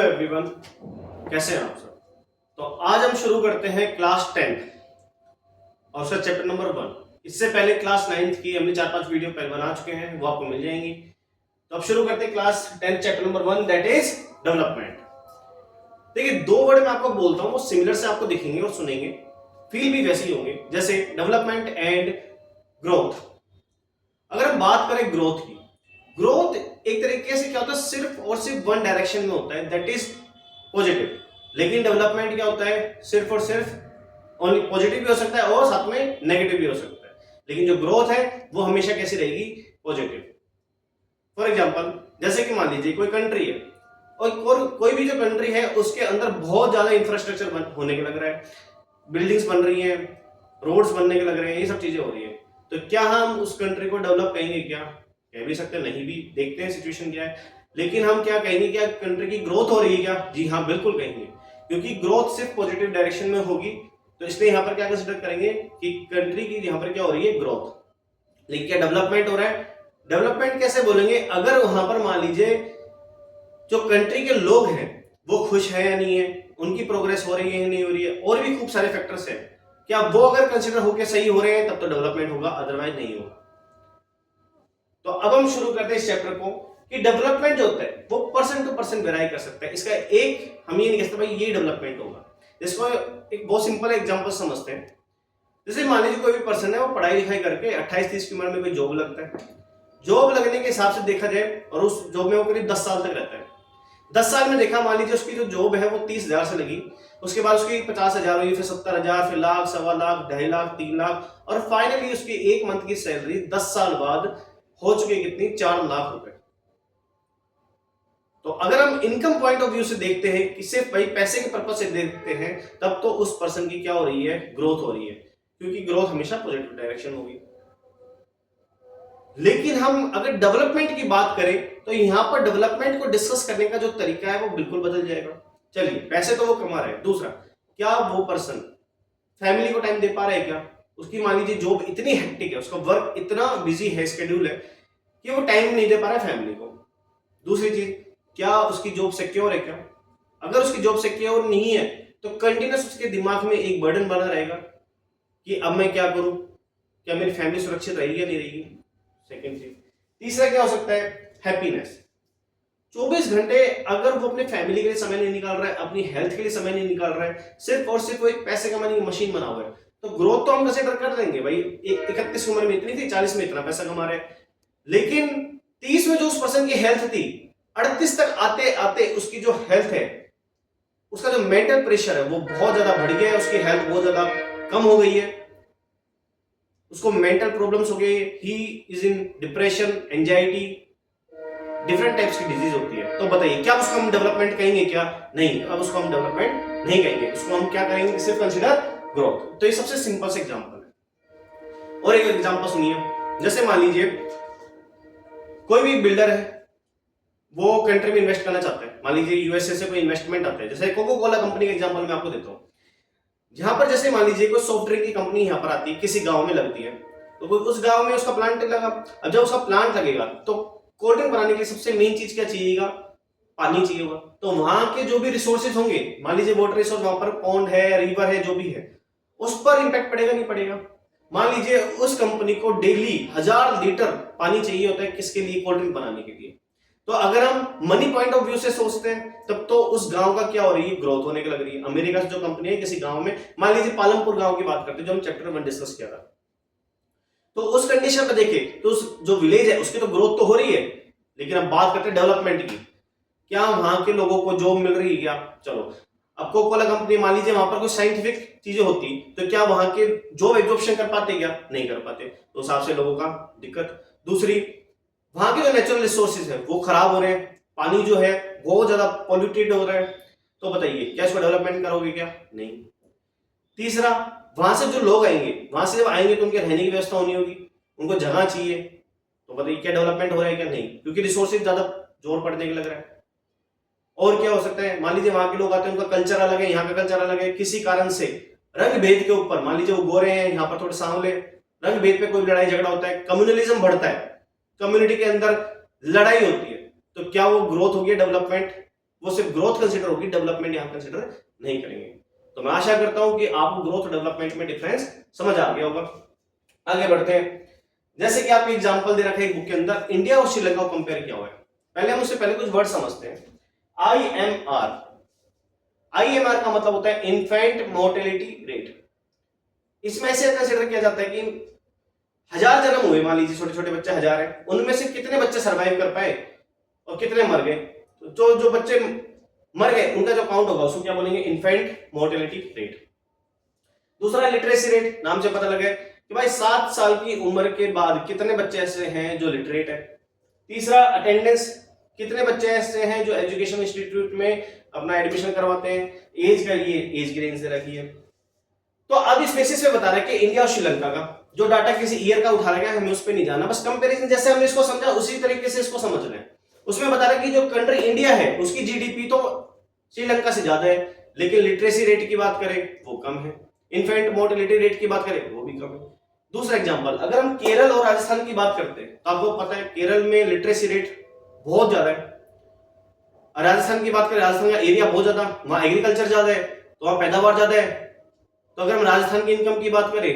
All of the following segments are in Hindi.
एवरीवन, कैसे हैं आप सब। तो आज हम शुरू करते हैं क्लास 10th और उसका चैप्टर नंबर 1। इससे पहले क्लास 9th की हमने 4-5 वीडियो पहले बना चुके हैं, वो आपको मिल जाएंगी। तो अब शुरू करते हैं class 10th chapter number 1, that is development. देखिए, दो वर्ड मैं आपको बोलता हूं, वो सिमिलर से आपको दिखेंगे और सुनेंगे, फील भी वैसे ही होंगे, जैसे डेवलपमेंट एंड ग्रोथ। अगर हम बात करें ग्रोथ की, ग्रोथ एक तरीके से क्या होता है, सिर्फ और सिर्फ वन डायरेक्शन में होता है, दैट इज पॉजिटिव। लेकिन डेवलपमेंट क्या होता है, सिर्फ और सिर्फ ओनली पॉजिटिव भी हो सकता है और साथ में नेगेटिव भी हो सकता है। लेकिन जो ग्रोथ है वो हमेशा कैसी रहेगी, पॉजिटिव। फॉर एग्जांपल, जैसे कि मान लीजिए कोई कंट्री है और कोई भी जो कंट्री है उसके अंदर बहुत ज्यादा इंफ्रास्ट्रक्चर होने के लग रहा है, बिल्डिंग्स बन रही हैं, रोड्स बनने के लग रहे हैं, ये सब चीजें हो रही है। तो क्या हम उस कंट्री को डेवलप कहेंगे? क्या कह भी सकते, नहीं भी, देखते हैं सिचुएशन क्या है। लेकिन हम क्या कहेंगे, क्या कंट्री की ग्रोथ हो रही है क्या? जी हाँ, बिल्कुल कहेंगे, क्योंकि ग्रोथ सिर्फ पॉजिटिव डायरेक्शन में होगी। तो इसलिए यहाँ पर क्या कंसिडर करेंगे कि कंट्री की यहाँ पर क्या हो रही है, ग्रोथ। लेकिन क्या डेवलपमेंट हो रहा है? डेवलपमेंट कैसे बोलेंगे, अगर वहां पर मान लीजिए जो कंट्री के लोग हैं वो खुश है या नहीं है, उनकी प्रोग्रेस हो रही है या नहीं हो रही है, और भी खूब सारे फैक्टर्स हैं, क्या वो अगर कंसिडर होकर सही हो रहे हैं तब तो डेवलपमेंट होगा, अदरवाइज नहीं होगा। तो अब हम शुरू करते हैं इस चैप्टर को कि डेवलपमेंट जो होता है वो पर्सन टू पर्सन वेराई कर सकता है। इसका एक हम ये नहीं कह सकते भाई ये डेवलपमेंट होगा। इसको एक बहुत सिंपल एग्जांपल समझते हैं। जैसे मान लीजिए कोई भी पर्सन है, वो पढ़ाई लिखाई करके 28-30 की उम्र में कोई जॉब लगता है। जॉब लगने के हिसाब से देखा जाए और उस जॉब में वो करीब 10 साल तक रहता है। 10 साल में देखा, मान लीजिए उसकी जो जॉब है वो 30,000 से लगी, उसके बाद उसकी 50,000 हुई, फिर 70,000, फिर लाख, 1.25 लाख, 2.5 लाख, 3 लाख, और फाइनली उसकी एक मंथ की सैलरी 10 साल बाद हो चुकी कितनी, 4 लाख रुपए। तो अगर हम इनकम पॉइंट ऑफ व्यू से देखते हैं कि सिर्फ भाई पैसे के पर्पज से देखते हैं, तब तो उस पर्सन की क्या हो रही है, ग्रोथ हो रही है, क्योंकि ग्रोथ हमेशा पॉजिटिव डायरेक्शन होगी। लेकिन हम अगर डेवलपमेंट की बात करें तो यहां पर डेवलपमेंट को डिस्कस करने का जो तरीका है वो बिल्कुल बदल जाएगा। चलिए, पैसे तो वो कमा रहे हैं, दूसरा क्या वो पर्सन फैमिली को टाइम दे पा रहा है? क्या उसकी मान लीजिए जॉब इतनी हेक्टिक है, उसका वर्क इतना बिजी है, शेड्यूल है कि वो टाइम नहीं दे पा रहा है फैमिली को। दूसरी चीज, क्या उसकी जॉब सिक्योर है? क्या अगर उसकी जॉब सिक्योर नहीं है तो कंटिन्यूस उसके दिमाग में एक बर्डन बना रहेगा कि अब मैं क्या करूं, क्या मेरी फैमिली सुरक्षित रहेगी या नहीं रहेगी। सेकेंड चीज। तीसरा क्या हो सकता है, हैप्पीनेस। 24 घंटे अगर वो अपने फैमिली के लिए समय नहीं निकाल रहा है, अपनी हेल्थ के लिए समय नहीं निकाल रहा है, सिर्फ और सिर्फ वो एक पैसे कमाने की मशीन बना हुआ है, तो ग्रोथ तो हम कंसीडर कर देंगे भाई, 31 उम्र में इतनी थी, 40 में इतना पैसा कमा रहे हैं। लेकिन 30 में जो उस पर्सन की हेल्थ थी, 38 तक आते आते उसकी जो हेल्थ है, उसका जो मेंटल प्रेशर है वो बहुत ज्यादा बढ़ गया है, उसकी हेल्थ बहुत ज्यादा कम हो गई है, उसको मेंटल प्रॉब्लम्स हो गई, he is in depression, anxiety, different types की डिजीज होती है। तो बताइए, क्या उसको हम डेवलपमेंट कहेंगे? क्या नहीं, अब उसको हम डेवलपमेंट नहीं कहेंगे, उसको हम क्या करेंगे, सिर्फ कंसीडर ग्रोथ। तो ये सबसे सिंपल से एग्जांपल है। और एक एग्जांपल सुनिए, जैसे मान लीजिए कोई भी बिल्डर है, वो कंट्री में इन्वेस्ट करना चाहता है, मान लीजिए यूएसए से कोई इन्वेस्टमेंट आता है, जैसे कोको कोला कंपनी का एग्जांपल मैं आपको देता हूं। जहां पर जैसे मान लीजिए कोई सॉफ्ट ड्रिंक की कंपनी यहां पर आती है, किसी गांव में लगती है, तो उस गांव में उसका प्लांट लगा। अब जब उसका प्लांट लगेगा तो कोल्ड ड्रिंक बनाने के लिए सबसे मेन चीज क्या चाहिएगा, पानी चाहिए होगा। तो वहां के जो भी रिसोर्सेज होंगे, मान लीजिए वाटर रिसोर्स, वहां पर पॉन्ड है, रिवर है, जो भी है, उस पर इंपैक्ट पड़ेगा नहीं पड़ेगा? मान लीजिए उस कंपनी को डेली 1000 लीटर पानी चाहिए होता है, किसके लिए, कोल्ड ड्रिंक बनाने के लिए। तो अगर हम मनी पॉइंट ऑफ व्यू से सोचते हैं, तब तो उस गांव का क्या हो रही है, ग्रोथ होने के लग रही है। अमेरिका से जो कंपनी है किसी गांव में, मान लीजिए पालमपुर गांव की बात करते हैं, जो हम चैप्टर 1 डिस्कस किया था, तो उस कंडीशन में देखें तो उस जो विलेज है उसकी तो ग्रोथ तो हो रही है। लेकिन अब बात करते हैं डेवलपमेंट की, क्या वहां के लोगों को जॉब मिल रही है? क्या चलो, अब कोको कोला कंपनी, मान लीजिए वहां पर कोई साइंटिफिक चीजें होती तो क्या वहां के जॉब एब्जॉर्प्शन कर पाते? क्या नहीं कर पाते, तो उस हिसाब से लोगों का दिक्कत। दूसरी, वहां के जो नेचुरल रिसोर्सेज है वो खराब हो रहे हैं, पानी जो है बहुत ज्यादा पॉल्यूटेड हो रहा है, तो बताइए क्या इसको डेवलपमेंट करोगे? क्या नहीं। तीसरा, वहां से जो लोग आएंगे, वहां से जब आएंगे तो उनके रहने की व्यवस्था होनी होगी, उनको जगह चाहिए, तो बताइए क्या डेवलपमेंट हो रहा है? क्या नहीं, क्योंकि रिसोर्सेज ज्यादा जोर पड़ने के लग रहा है। और क्या हो सकता है, मान लीजिए वहां के लोग आते हैं, उनका कल्चर अलग है, यहाँ का कल्चर अलग है, किसी कारण से रंग भेद के ऊपर, मान लीजिए वो गोरे हैं, यहाँ पर थोड़े सांवले, रंग भेद पे कोई लड़ाई झगड़ा होता है, कम्युनलिज्म बढ़ता है, कम्युनिटी के अंदर लड़ाई होती है, तो क्या वो ग्रोथ होगी, डेवलपमेंट? वो सिर्फ ग्रोथ कंसिडर होगी, डेवलपमेंट यहाँ कंसिडर नहीं करेंगे। तो मैं आशा करता हूं कि आपको ग्रोथ और डेवलपमेंट में डिफरेंस समझ आ गया होगा। आगे बढ़ते हैं। जैसे कि आपको एग्जांपल दे रखा है बुक के अंदर, इंडिया और श्रीलंका को कंपेयर किया हुआ है। पहले हम उससे पहले कुछ वर्ड समझते हैं। IMR, IMR का मतलब होता है इन्फेंट मोर्टेलिटी रेट। इसमें ऐसे कंसिडर किया जाता है कि 1000 जन्म हुए, मान लीजिए छोटे छोटे बच्चे 1000 हैं, उनमें से कितने बच्चे सरवाइव कर पाए और कितने मर गए। तो जो बच्चे मर गए उनका जो काउंट होगा उसको क्या बोलेंगे, इन्फेंट मोर्टेलिटी रेट। दूसरा लिटरेसी रेट, नाम से पता लगे कि भाई 7 साल की उम्र के बाद कितने बच्चे ऐसे हैं जो लिटरेट है। तीसरा अटेंडेंस, कितने बच्चे ऐसे हैं जो एजुकेशन इंस्टीट्यूट में अपना एडमिशन करवाते हैं। एज का ये एज की रेंज दे रखी है। तो अब इस बेसिस पे बता रहा है कि इंडिया और श्रीलंका का जो डाटा किसी ईयर का उठा गया, हमें उस पर नहीं जाना, बस कंपैरिजन जैसे हमने इसको समझा उसी तरीके से इसको समझ रहे हैं। उसमें बता रहा है कि जो कंट्री इंडिया है उसकी जीडीपी तो श्रीलंका से ज्यादा है, लेकिन लिटरेसी रेट की बात करें वो कम है, इन्फेंट मोर्टेलिटी रेट की बात करें वो भी कम है। दूसरा एग्जांपल, अगर हम केरल और राजस्थान की बात करते हैं तो आपको पता है केरल में लिटरेसी रेट बहुत ज्यादा है। राजस्थान की बात करें, राजस्थान का एरिया बहुत ज्यादा, वहां एग्रीकल्चर ज्यादा है तो वहां पैदावार ज्यादा है। तो अगर हम राजस्थान की इनकम की बात करें,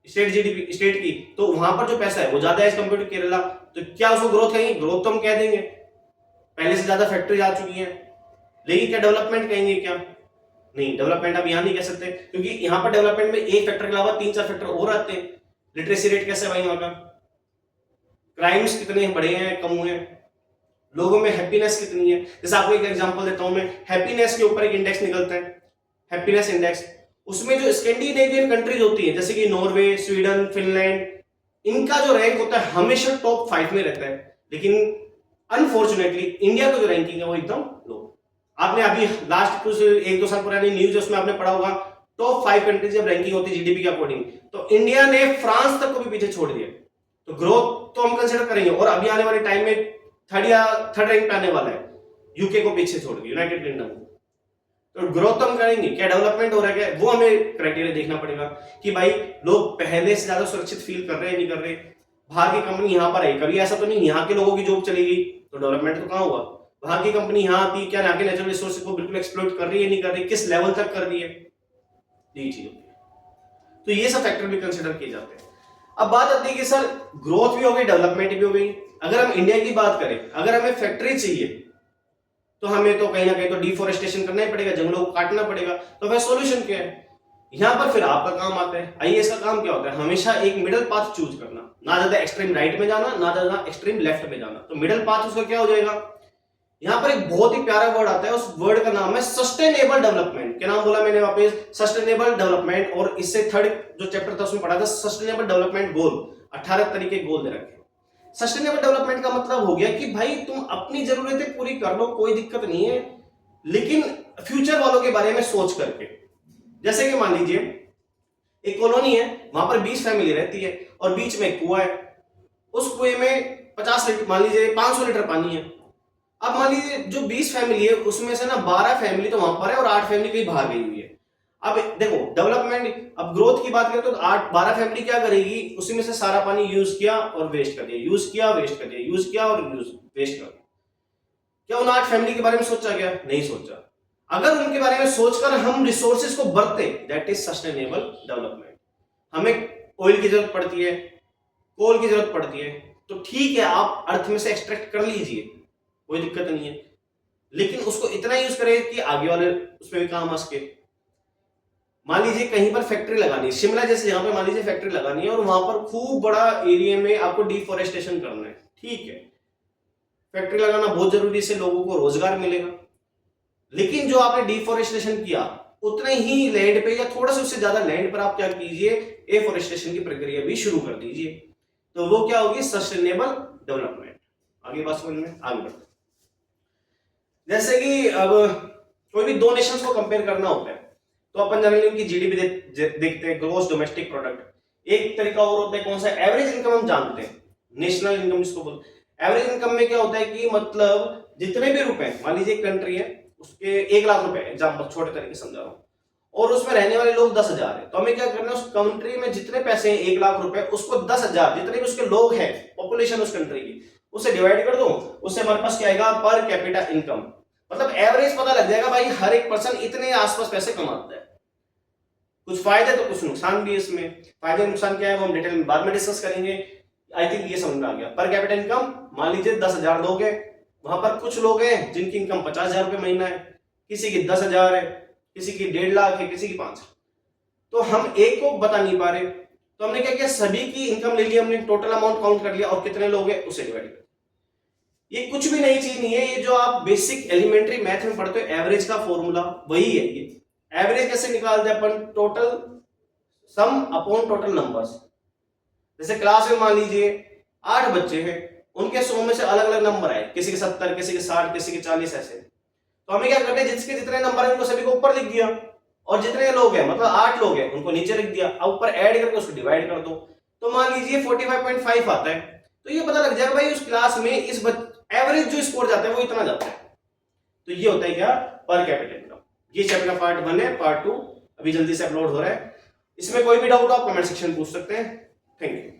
स्टेट जीडीपी स्टेट की, तो वहां पर जो पैसा है वो ज्यादा है एज कम्पेयर टू केरला। तो क्या उसको ग्रोथ कहेंगे? ग्रोथ तो हम कह देंगे, पहले से ज्यादा फैक्ट्री आ चुकी है। लेकिन क्या डेवलपमेंट कहेंगे? क्या नहीं, डेवलपमेंट अब यहां नहीं कह सकते, क्योंकि यहां पर डेवलपमेंट में एक फैक्टर के अलावा 3-4 फैक्टर और आते हैं। लिटरेसी रेट कैसे भाई वहां का, क्राइम्स कितने बढ़े हैं कम हुए हैं, लोगों में हैप्पीनेस कितनी है। जैसे आपको एक एग्जांपल देता हूं मैं, हैप्पीनेस के ऊपर एक इंडेक्स निकलता है, हैप्पीनेस इंडेक्स। उसमें जो स्कैंडिनेवियन कंट्रीज होती है जैसे कि नॉर्वे, स्वीडन, फिनलैंड, इनका जो रैंक होता है हमेशा टॉप 5 में रहता है। लेकिन अनफॉर्चुनेटली इंडिया का जो रैंकिंग है वो एकदम लो। आपने अभी लास्ट कुछ 1-2 साल पुरानी न्यूज है उसमें आपने पढ़ा होगा, टॉप 5 कंट्रीज जब रैंकिंग होती है जीडीपी के अकॉर्डिंग, तो इंडिया ने फ्रांस तक को भी पीछे छोड़ दिया। तो ग्रोथ तो हम कंसिडर करेंगे, और अभी आने वाले टाइम में थर्ड रैंक पे आने वाला है, यूके को पीछे छोड़ के, यूनाइटेड किंगडम को। तो ग्रोथ तो हम करेंगे, क्या डेवलपमेंट हो रहा है क्या, वो हमें क्राइटेरिया देखना पड़ेगा कि भाई लोग पहले से ज्यादा सुरक्षित फील कर रहे हैं नहीं कर रहे। बाहर की कंपनी यहाँ पर आई, कभी ऐसा तो नहीं यहाँ के लोगों की जॉब चली गई तो डेवलपमेंट तो कहाँ हुआ। वहां की कंपनी यहाँ आती, क्या यहाँ के नेचुरल रिसोर्स को बिल्कुल एक्सप्लॉइट कर रही है नहीं कर रही, किस लेवल तक कर रही है, यही चीज होती है। तो ये सब फैक्टर भी कंसिडर किए जाते हैं। अब बात आती है कि सर ग्रोथ भी हो गई, डेवलपमेंट भी हो गई, अगर हम इंडिया की बात करें, अगर हमें फैक्ट्री चाहिए तो हमें तो कहीं ना कहीं तो डिफोरेस्टेशन करना ही पड़ेगा, जंगलों को काटना पड़ेगा। तो वह सॉल्यूशन क्या है? यहां पर फिर आपका काम आता है, आईएएस का काम क्या होता है, हमेशा एक मिडिल पाथ चूज करना, ना ज्यादा एक्सट्रीम राइट में जाना ना ज्यादा एक्सट्रीम लेफ्ट में जाना। तो मिडिल पाथ उसका क्या हो जाएगा, यहां पर एक बहुत ही प्यारा वर्ड आता है, उस वर्ड का नाम है सस्टेनेबल डेवलपमेंट। क्या नाम बोला मैंने वापस, सस्टेनेबल डेवलपमेंट। और इससे थर्ड जो चैप्टर था उसमें पढ़ा था सस्टेनेबल डेवलपमेंट गोल, 18 तरीके गोल दे रखे। सस्टेनेबल डेवलपमेंट का मतलब हो गया कि भाई तुम अपनी जरूरतें पूरी कर लो, कोई दिक्कत नहीं है, लेकिन फ्यूचर वालों के बारे में सोच करके। जैसे कि मान लीजिए एक कॉलोनी है, वहां पर 20 फैमिली रहती है और बीच में एक कुआं है, उस कुएं में 50 लीटर, मान लीजिए 500 लीटर पानी है। अब मान लीजिए जो 20 फैमिली है उसमें से ना 12 फैमिली तो वहां पर है और 8 फैमिली कहीं बाहर गई हुई है। अब देखो डेवलपमेंट, अब ग्रोथ की बात करें तो 12 फैमिली क्या करेगी, उसी में से सारा पानी यूज किया और वेस्ट कर दिया, यूज किया वेस्ट कर दिया, यूज किया और वेस्ट कर दिया। क्या उन 8 फैमिली के बारे में सोचा गया? नहीं सोचा। अगर उनके बारे में सोचकर हम रिसोर्सेज को बरते, दैट इज सस्टेनेबल डेवलपमेंट। हमें ऑयल की जरूरत पड़ती है, कोल की जरूरत पड़ती है, तो ठीक है आप अर्थ में से एक्सट्रैक्ट कर लीजिए, कोई दिक्कत नहीं है, लेकिन उसको इतना यूज करें कि आगे वाले उसमें भी काम आ सके। मान लीजिए कहीं पर फैक्ट्री लगानी है, शिमला जैसे जहां पर मान लीजिए फैक्ट्री लगानी है और वहां पर खूब बड़ा एरिया में आपको डिफोरेस्टेशन करना है, ठीक है, फैक्ट्री लगाना बहुत जरूरी से लोगों को रोजगार मिलेगा। लेकिन जो आपने डिफोरेस्टेशन किया उतने ही लैंड पे या थोड़ा सा उससे ज्यादा लैंड पर आप क्या कीजिए, एफोरेस्टेशन की प्रक्रिया भी शुरू कर दीजिए। तो वो क्या होगी, सस्टेनेबल डेवलपमेंट। आगे बात समझ में आगे बढ़ते। जैसे कि अब कोई भी दो नेशंस को कंपेयर करना होता है तो अपन जनरली उनकी जीडीपी देखते हैं, ग्रॉस डोमेस्टिक प्रोडक्ट। एक तरीका और होता है कौन सा, एवरेज इनकम हम जानते हैं, नेशनल इनकम जिसको बोलते हैं। एवरेज इनकम में क्या होता है कि मतलब जितने भी रुपए, मान लीजिए एक कंट्री है उसके 1 लाख रुपए, एग्जाम्पल छोटे तरीके से समझा रहा हूँ, और उसमें रहने वाले लोग 10,000 है, तो हमें क्या करना है, उस कंट्री में जितने पैसे हैं 1 लाख रुपए, उसको 10,000 जितने भी उसके लोग हैं, पॉपुलेशन उस कंट्री की, उसे डिवाइड कर दो, उससे हमारे पास क्या आएगा, पर कैपिटा इनकम। मतलब एवरेज पता लग जाएगा भाई, हर एक पर्सन इतने आसपास पैसे कमाता है। कुछ फायदे तो कुछ नुकसान भी है इसमें। फायदे नुकसान क्या है वो हम डिटेल में बाद में डिस्कस करेंगे। आई थिंक ये समझ में आ गया। पर कैपिटा इनकम मान लीजिए 10,000 दोगे, वहां पर कुछ लोग हैं जिनकी इनकम 50,000 रुपये महीना है, किसी की 10,000 है, किसी की 1.5 लाख है, किसी की 5 लाख। तो हम एक को बता नहीं पा रहे, तो हमने क्या किया, सभी की इनकम ले लिया हमने, टोटल अमाउंट काउंट कर लिया और कितने लोग हैं उसे डिवाइड कर। ये कुछ भी नई चीज नहीं है, ये जो आप बेसिक एलिमेंट्री मैथ में पढ़ते हो एवरेज का फॉर्मूला वही है ये। एवरेज कैसे निकालते हैं अपन, total sum upon total numbers. जैसे क्लास में मान लीजिए 8 बच्चे हैं, उनके 100 में से अलग अलग नंबर आए, किसी के 70, किसी के 60, किसी के 40 ऐसे। तो हमें क्या करते हैं, जिसके जितने नंबर है उनको सभी को ऊपर लिख दिया, और जितने लोग हैं मतलब 8 लोग हैं उनको नीचे लिख दिया, अब ऊपर ऐड करके उसको डिवाइड कर दो। तो मान लीजिए 45.5 आता है, तो ये पता लग जाएगा भाई उस क्लास में इस एवरेज जो स्कोर जाता है वो इतना जाता है। तो ये होता है क्या, पर कैपिटा इनकम। ये चैप्टर पार्ट 1 है, पार्ट 2 अभी जल्दी से अपलोड हो रहा है। इसमें कोई भी डाउट हो आप कमेंट सेक्शन में पूछ सकते हैं। Thank you.